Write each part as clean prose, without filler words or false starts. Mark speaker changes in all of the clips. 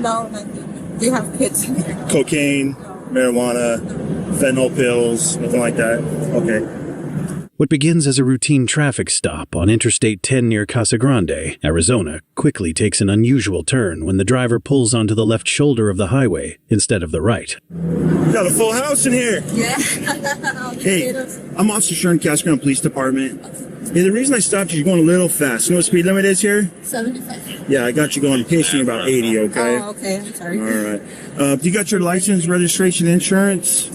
Speaker 1: No, nothing. We have kids.
Speaker 2: Cocaine, marijuana, fentanyl pills, nothing like that? Okay.
Speaker 3: What begins as a routine traffic stop on Interstate 10 near Casa Grande, Arizona, quickly takes an unusual turn when the driver pulls onto the left shoulder of the highway instead of the right.
Speaker 2: Got a full house in here.
Speaker 1: Yeah.
Speaker 2: Hey, I'm Officer Sharon Cascaron Police Department. Hey, the reason I stopped you, you're going a little fast. You know what speed limit is here?
Speaker 1: 75.
Speaker 2: Yeah, I got you going pacing about 80, okay?
Speaker 1: Oh, okay. I'm sorry.
Speaker 2: All right. You got your license, registration, insurance?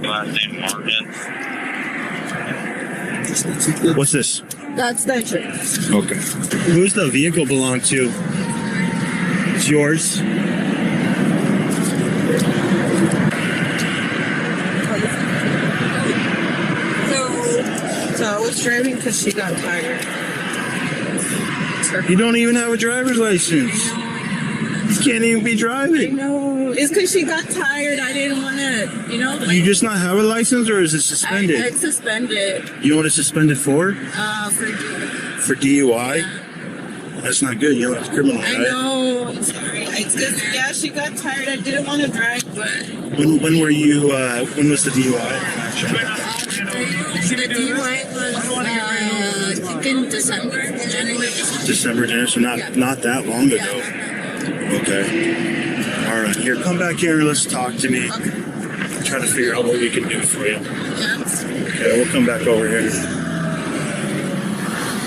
Speaker 4: Last name Morgan.
Speaker 2: What's this?
Speaker 1: That's the insurance.
Speaker 2: Okay. Who's the vehicle belong to? It's yours?
Speaker 1: So I was driving because she got tired.
Speaker 2: You don't even have a driver's license. You can't even be driving.
Speaker 1: No, it's because she got tired. I didn't want to,
Speaker 2: You just not have a license, or is it suspended?
Speaker 1: I suspended.
Speaker 2: You want to suspend it for?
Speaker 1: For
Speaker 2: DUI?
Speaker 1: Yeah.
Speaker 2: That's not good. You know it's criminal, right?
Speaker 1: I know. I'm sorry. It's because, she got tired. I didn't want to drive, but...
Speaker 2: When were you, when was the DUI?
Speaker 1: The DUI was, I think in December, January.
Speaker 2: January, so not that long ago. Okay. All right. Here, come back here and let's talk to me.
Speaker 1: Okay.
Speaker 2: Try to figure out what we can do for you.
Speaker 1: Yeah.
Speaker 2: Okay, we'll come back over here.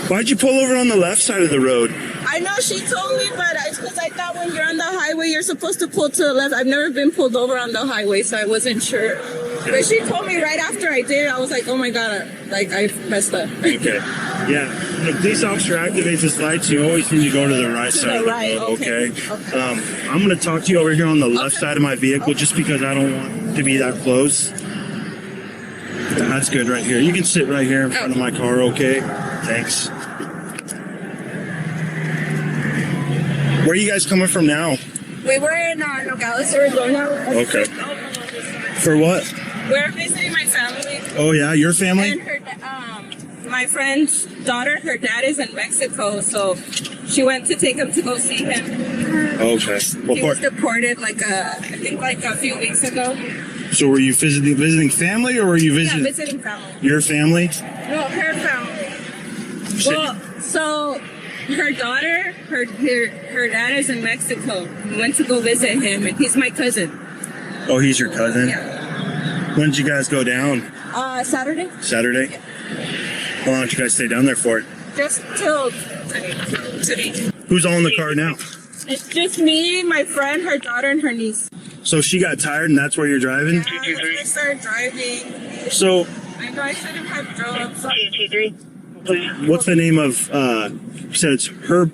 Speaker 2: Why'd you pull over on the left side of the road?
Speaker 1: I know she told me, but it's because I thought when you're on the highway, you're supposed to pull to the left. I've never been pulled over on the highway, so I wasn't sure. But she told me right after I did, I was like, oh my God, I messed up.
Speaker 2: Okay. Yeah. When a police officer activates his lights, you always need to go to the right side of the road, okay? I'm going to talk to you over here on the left side of my vehicle just because I don't want to be that close. That's good right here. You can sit right here in front of my car, okay? Thanks. Where are you guys coming from now?
Speaker 1: We were in Nogales, Arizona.
Speaker 2: Okay. For what?
Speaker 1: We're visiting my family.
Speaker 2: Oh, yeah? Your family?
Speaker 1: And her, my friend's daughter, her dad is in Mexico, so she went to take him to go see him.
Speaker 2: Okay.
Speaker 1: He was deported I think a few weeks ago.
Speaker 2: So were you visiting family, or were you visiting?
Speaker 1: Yeah, visiting family.
Speaker 2: Your family?
Speaker 1: No, her family. Well, so her daughter, her dad is in Mexico. We went to go visit him, and he's my cousin.
Speaker 2: Oh, he's your cousin?
Speaker 1: Yeah.
Speaker 2: When did you guys go down?
Speaker 1: Saturday.
Speaker 2: Saturday?
Speaker 1: Yeah.
Speaker 2: How long did you guys stay down there for?
Speaker 1: Just till today.
Speaker 2: Who's all in the car now?
Speaker 1: It's just me, my friend, her daughter, and her niece.
Speaker 2: So she got tired and that's where you're driving?
Speaker 1: Yeah, I started driving.
Speaker 2: So...
Speaker 1: I know I shouldn't have drugs.
Speaker 2: What's the name of, you said it's her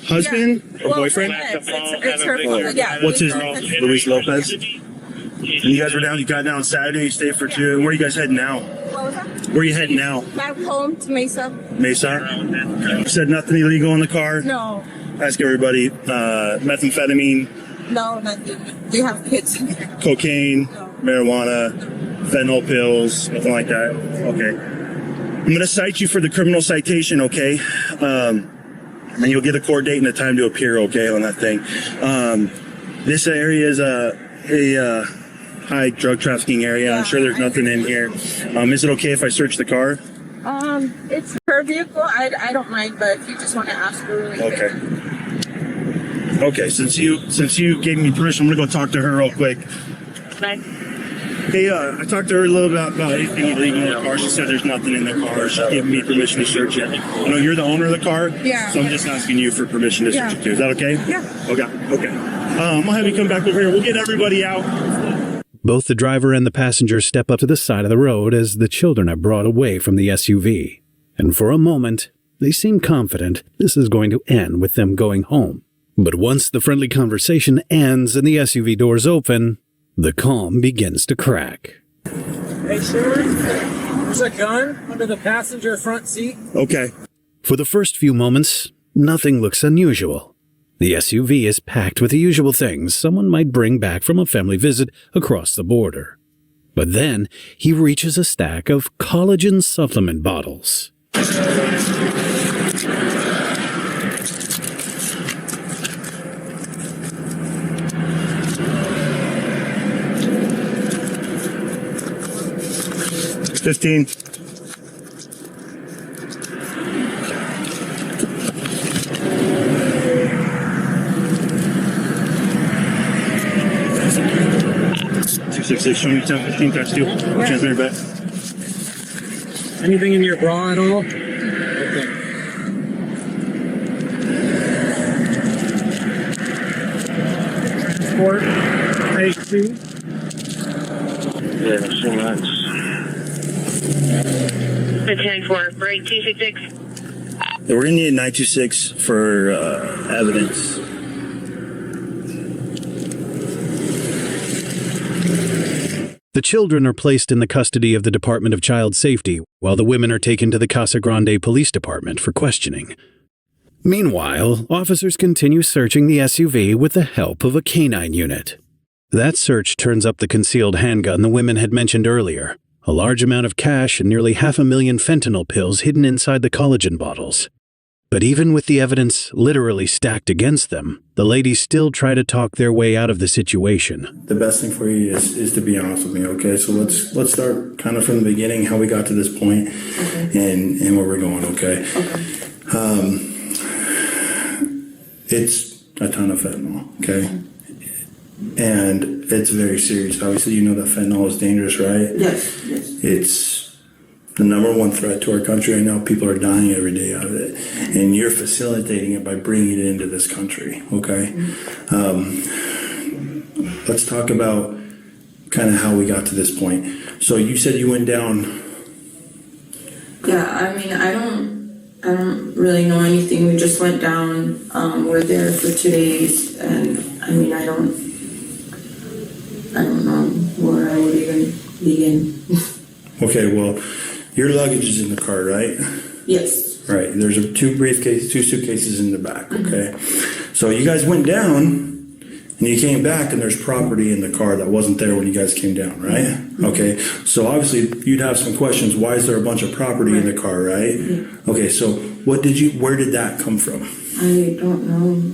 Speaker 2: husband or boyfriend?
Speaker 1: It's her father, yeah.
Speaker 2: What's his name? Luis Lopez? And you guys you got down Saturday, you stayed for 2. Where are you guys heading now?
Speaker 1: What was that?
Speaker 2: Where are you heading now?
Speaker 1: Back home to Mesa.
Speaker 2: Mesa? You said nothing illegal in the car?
Speaker 1: No.
Speaker 2: Ask everybody, methamphetamine?
Speaker 1: No, nothing. We have kids.
Speaker 2: Cocaine, marijuana, fentanyl pills, nothing like that? Okay. I'm going to cite you for the criminal citation, okay? And you'll get a court date and a time to appear, okay, on that thing. This area is a high drug trafficking area. I'm sure there's nothing in here. Is it okay if I search the car?
Speaker 1: It's her vehicle. I don't mind, but if you just want to ask her really quick.
Speaker 2: Okay. Okay, since you gave me permission, I'm going to go talk to her real quick.
Speaker 1: Bye.
Speaker 2: Hey, I talked to her a little about anything illegal in the car. She said there's nothing in the car. She gave me permission to search it. I know you're the owner of the car.
Speaker 1: Yeah.
Speaker 2: So I'm just asking you for permission to search it too. Is that okay?
Speaker 1: Yeah.
Speaker 2: Okay. I'm going to have you come back over here. We'll get everybody out.
Speaker 3: Both the driver and the passenger step up to the side of the road as the children are brought away from the SUV. And for a moment, they seem confident this is going to end with them going home. But once the friendly conversation ends and the SUV doors open, the calm begins to crack.
Speaker 5: Hey, sure. There's a gun under the passenger front seat.
Speaker 2: Okay.
Speaker 3: For the first few moments, nothing looks unusual. The SUV is packed with the usual things someone might bring back from a family visit across the border. But then he reaches a stack of collagen supplement bottles.
Speaker 2: 15. Show me 10, 15, that's two. Transmitter back.
Speaker 5: Anything in your bra at all? Okay. Transport. Page 2.
Speaker 4: Yeah, so much.
Speaker 6: 10-4, break 266.
Speaker 2: We're gonna need a 926 for evidence.
Speaker 3: The children are placed in the custody of the Department of Child Safety, while the women are taken to the Casa Grande Police Department for questioning. Meanwhile, officers continue searching the SUV with the help of a canine unit. That search turns up the concealed handgun the women had mentioned earlier, a large amount of cash and nearly 500,000 fentanyl pills hidden inside the collagen bottles. But even with the evidence literally stacked against them, the ladies still try to talk their way out of the situation.
Speaker 2: The best thing for you is to be honest with me, okay? So let's start kind of from the beginning, how we got to this point, and where we're going, okay? It's a ton of fentanyl, okay? And it's very serious. Obviously, you know that fentanyl is dangerous, right?
Speaker 1: Yes.
Speaker 2: It's the number one threat to our country right now. People are dying every day out of it. And you're facilitating it by bringing it into this country, okay? Let's talk about kind of how we got to this point. So you said you went down.
Speaker 1: Yeah, I mean, I don't really know anything. We just went down. We're there for 2 days, and I mean, I don't know where I would even begin.
Speaker 2: Okay, well, your luggage is in the car, right?
Speaker 1: Yes.
Speaker 2: Right. There's two suitcases in the back, okay? So you guys went down, and you came back, and there's property in the car that wasn't there when you guys came down, right? Okay. So obviously, you'd have some questions. Why is there a bunch of property in the car, right? Okay, so where did that come from?
Speaker 1: I don't know.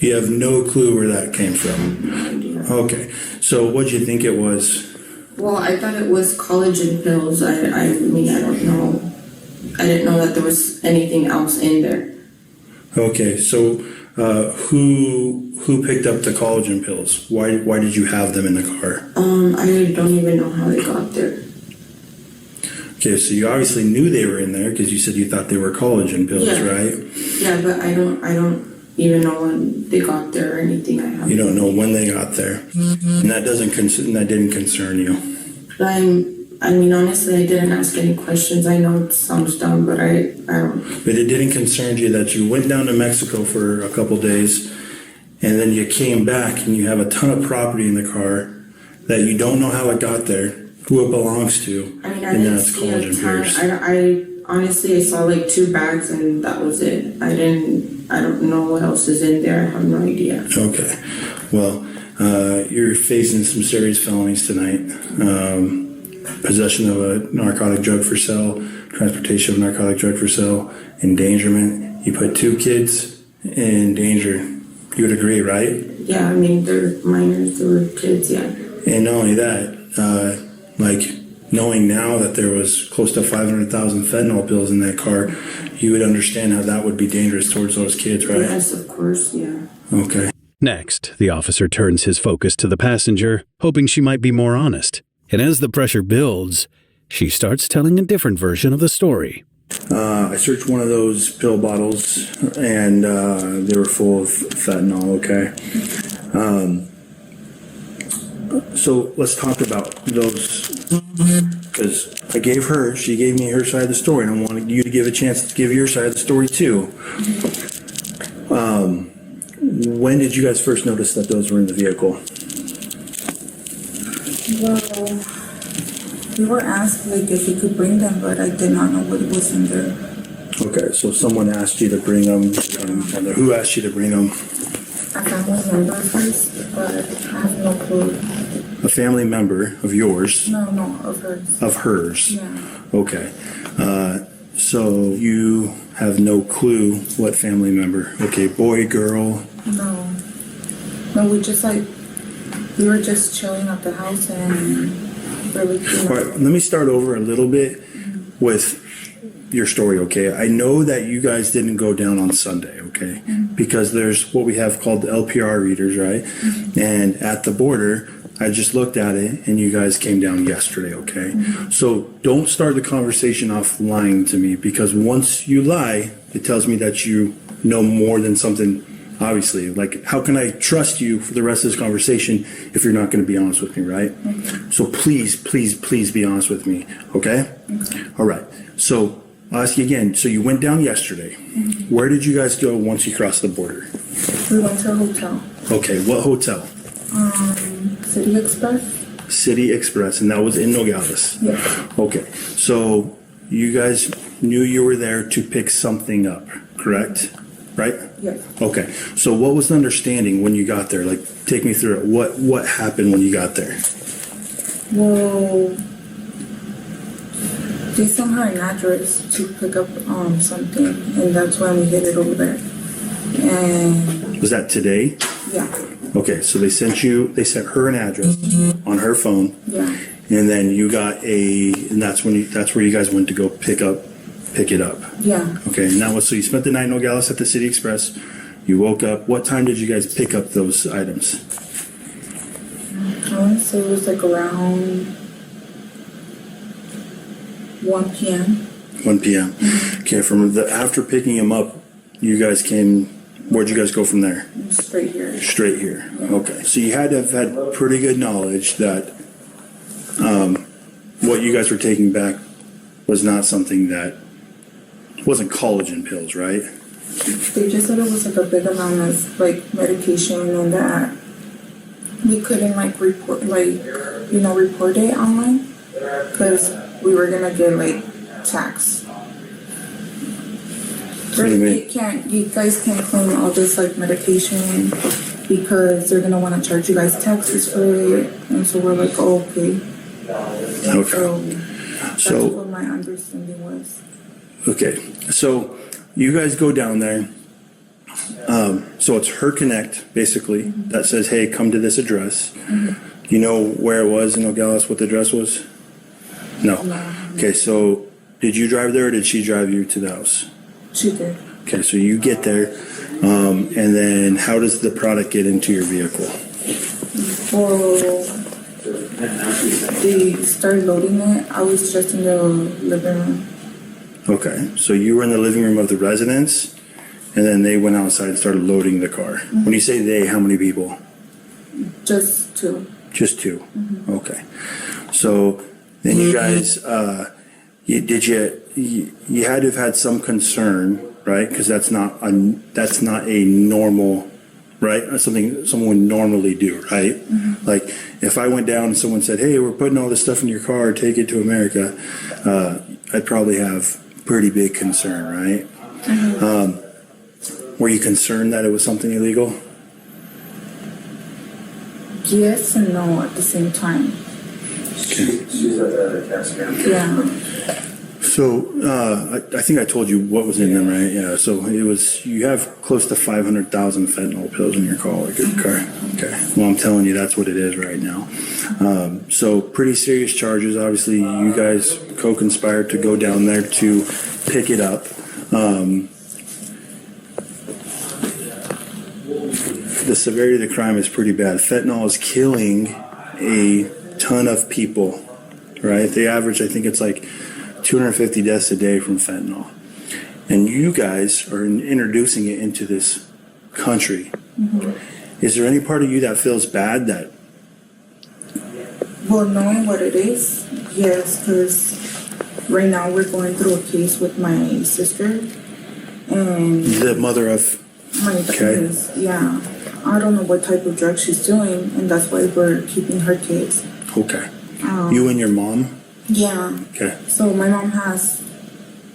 Speaker 2: You have no clue where that came from.
Speaker 1: No idea.
Speaker 2: Okay. So what'd you think it was?
Speaker 1: Well, I thought it was collagen pills. I mean, I don't know. I didn't know that there was anything else in there.
Speaker 2: Okay, so who picked up the collagen pills? Why did you have them in the car?
Speaker 1: I don't even know how they got there.
Speaker 2: Okay, so you obviously knew they were in there because you said you thought they were collagen pills, right?
Speaker 1: Yeah, but I don't even know when they got there or anything.
Speaker 2: You don't know when they got there, and that didn't concern you.
Speaker 1: I mean, honestly, I didn't ask any questions. I know it sounds dumb, but I don't.
Speaker 2: But it didn't concern you that you went down to Mexico for a couple days, and then you came back and you have a ton of property in the car that you don't know how it got there, who it belongs to,
Speaker 1: I mean, I
Speaker 2: and
Speaker 1: didn't
Speaker 2: that's
Speaker 1: see a
Speaker 2: collagen
Speaker 1: ton.
Speaker 2: pills.
Speaker 1: I honestly, I saw like 2 bags and that was it. I don't know what else is in there. I have no idea.
Speaker 2: Okay, well, you're facing some serious felonies tonight. Possession of a narcotic drug for sale, transportation of narcotic drug for sale, endangerment. You put 2 kids in danger. You would agree, right?
Speaker 1: Yeah, I mean, they're minors, they were kids, yeah.
Speaker 2: And not only that, knowing now that there was close to 500,000 fentanyl pills in that car, you would understand how that would be dangerous towards those kids, right?
Speaker 1: Yes, of course, yeah.
Speaker 2: Okay.
Speaker 3: Next, the officer turns his focus to the passenger, hoping she might be more honest. And as the pressure builds, she starts telling a different version of the story.
Speaker 2: I searched one of those pill bottles, and they were full of fentanyl, okay? So let's talk about those, because she gave me her side of the story, and I wanted you to give a chance to give your side of the story too. When did you guys first notice that those were in the vehicle?
Speaker 7: Well, we were asked like if we could bring them, but I did not know what was in there.
Speaker 2: Okay, so someone asked you to bring them. Who asked you to bring them?
Speaker 7: A family member first, but I have no clue.
Speaker 2: A family member of yours?
Speaker 7: No, of hers.
Speaker 2: Of hers?
Speaker 7: Yeah.
Speaker 2: Okay. So you have no clue what family member? Okay, boy, girl?
Speaker 7: No, we were just chilling at the house and really came
Speaker 2: All right, let me start over a little bit with your story, okay? I know that you guys didn't go down on Sunday, okay? Because there's what we have called the LPR readers, right? And at the border, I just looked at it and you guys came down yesterday, okay? So don't start the conversation off lying to me, because once you lie, it tells me that you know more than something. Obviously, like, how can I trust you for the rest of this conversation if you're not going to be honest with me, right? So please, please, please be honest with me, okay? All right. So I'll ask you again. So you went down yesterday. Where did you guys go once you crossed the border?
Speaker 7: We went to a hotel.
Speaker 2: Okay, what hotel?
Speaker 7: City Express.
Speaker 2: City Express, and that was in Nogales.
Speaker 7: Yes.
Speaker 2: Okay, so you guys knew you were there to pick something up, correct? Right?
Speaker 7: Yes.
Speaker 2: Okay, so what was the understanding when you got there? Like, take me through it. What happened when you got there?
Speaker 7: Well, they sent her an address to pick up something, and that's when we headed over there. And
Speaker 2: Was that today?
Speaker 7: yeah,
Speaker 2: Okay, so they sent her an address on her phone,
Speaker 7: yeah,
Speaker 2: and then you got and that's where you guys went to go pick it up.
Speaker 7: yeah.
Speaker 2: Okay, and that was, so you spent the night in Nogales at the City Express. You woke up. What time did you guys pick up those items?
Speaker 7: I want to say it was like around 1 p.m.
Speaker 2: 1 p.m. Okay, after picking him up, you guys came. Where'd you guys go from there?
Speaker 7: Straight here.
Speaker 2: Straight here. Okay, so you had to have had pretty good knowledge that what you guys were taking back was not something that wasn't collagen pills, right?
Speaker 7: They just said it was like a big amount of like medication, and that we couldn't like report it online because we were gonna get like taxed.
Speaker 2: What do you mean?
Speaker 7: You guys can't claim all this like medication because they're gonna want to charge you guys taxes for it, and so we're like, oh, okay.
Speaker 2: Okay.
Speaker 7: That's what my understanding was.
Speaker 2: Okay, so you guys go down there. So it's her connect, basically, that says, hey, come to this address. You know where it was in Nogales, what the address was? No. Okay, so did you drive there or did she drive you to the house?
Speaker 7: She did.
Speaker 2: Okay, so you get there, and then how does the product get into your vehicle?
Speaker 7: Well, they started loading it. I was just in the living room.
Speaker 2: Okay, so you were in the living room of the residence, and then they went outside and started loading the car. When you say they, how many people?
Speaker 7: Just two.
Speaker 2: Just two. Okay. So then you guys, you had to have had some concern, right? Because that's not a normal, right? That's something someone would normally do, right? Like if I went down and someone said, "Hey, we're putting all this stuff in your car, take it to America," I'd probably have pretty big concern, right? Were you concerned that it was something illegal?
Speaker 7: Yes and no at the same time. Yeah.
Speaker 2: So I think I told you what was in them, right? Yeah. So it was, you have close to 500,000 fentanyl pills in your car. Okay. Well, I'm telling you, that's what it is right now. So pretty serious charges. Obviously, you guys co-conspired to go down there to pick it up. The severity of the crime is pretty bad. Fentanyl is killing a ton of people, right? They average, I think it's like 250 deaths a day from fentanyl. And you guys are introducing it into this country. Is there any part of you that feels bad that...
Speaker 7: Well, knowing what it is, yes, because right now we're going through a case with my sister and...
Speaker 2: The mother of...
Speaker 7: My kids, yeah. I don't know what type of drug she's doing, and that's why we're keeping her kids.
Speaker 2: Okay. You and your mom?
Speaker 7: Yeah.
Speaker 2: Okay.
Speaker 7: So my mom has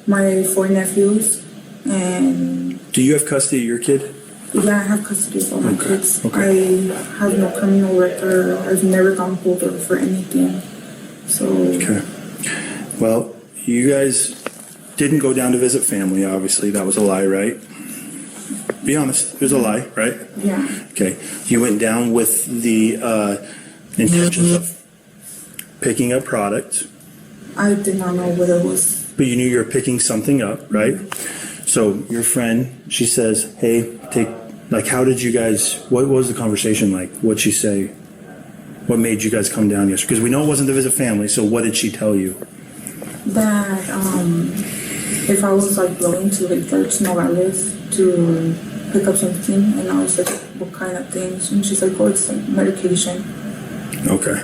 Speaker 7: my 4 nephews, and...
Speaker 2: Do you have custody of your kid?
Speaker 7: Yeah, I have custody of all my kids.
Speaker 2: Okay.
Speaker 7: I have no criminal record. I've never gone pulled over for anything. So...
Speaker 2: Okay. Well, you guys didn't go down to visit family, obviously. That was a lie, right? Be honest. It was a lie, right?
Speaker 7: Yeah.
Speaker 2: Okay. You went down with the intentions of picking up product,
Speaker 7: I did not know what it was.
Speaker 2: but you knew you were picking something up, right? So your friend, she says, hey, how did you guys, what was the conversation like? What'd she say? What made you guys come down yesterday? Because we know it wasn't to visit family, so what did she tell you?
Speaker 7: That if I was like willing to like George Morales to pick up something, and I was like, what kind of things? And she's like, oh, it's like medication.
Speaker 2: Okay.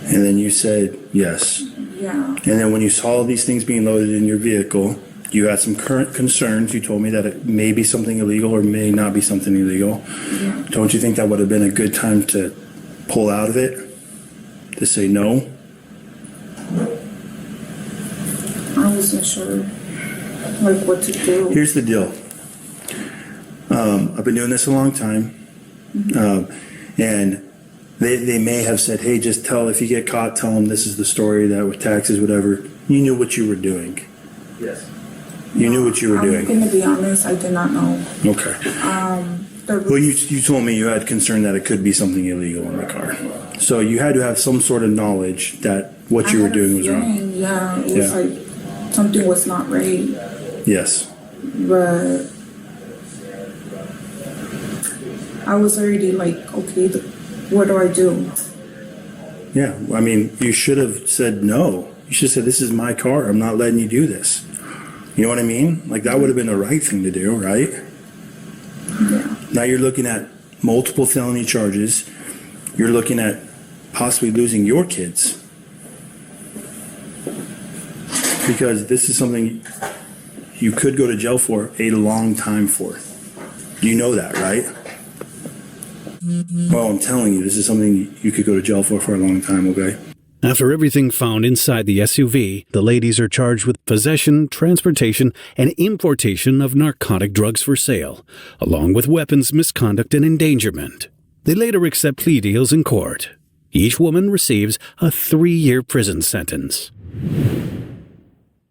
Speaker 2: And then you said yes.
Speaker 7: Yeah.
Speaker 2: And then when you saw these things being loaded in your vehicle, you had some current concerns. You told me that it may be something illegal or may not be something illegal.
Speaker 7: Yeah.
Speaker 2: Don't you think that would have been a good time to pull out of it? To say no?
Speaker 7: I wasn't sure like what to do.
Speaker 2: Here's the deal. I've been doing this a long time. And they may have said, hey, just if you get caught, tell them this is the story, that with taxes, whatever. You knew what you were doing. Yes. You knew what you were doing.
Speaker 7: I'm going to be honest, I did not know.
Speaker 2: Okay. Well, you told me you had concern that it could be something illegal in the car. So you had to have some sort of knowledge that what you were doing was wrong.
Speaker 7: Yeah, it was like something was not right.
Speaker 2: Yes.
Speaker 7: But I was already like, okay, what do I do?
Speaker 2: Yeah, I mean, you should have said no. You should have said, this is my car. I'm not letting you do this. You know what I mean? Like, that would have been the right thing to do, right?
Speaker 7: Yeah.
Speaker 2: Now you're looking at multiple felony charges. You're looking at possibly losing your kids. Because this is something you could go to jail for a long time for. You know that, right? Well, I'm telling you, this is something you could go to jail for a long time, okay?
Speaker 3: After everything found inside the SUV, the ladies are charged with possession, transportation, and importation of narcotic drugs for sale, along with weapons misconduct and endangerment. They later accept plea deals in court. Each woman receives a 3-year prison sentence.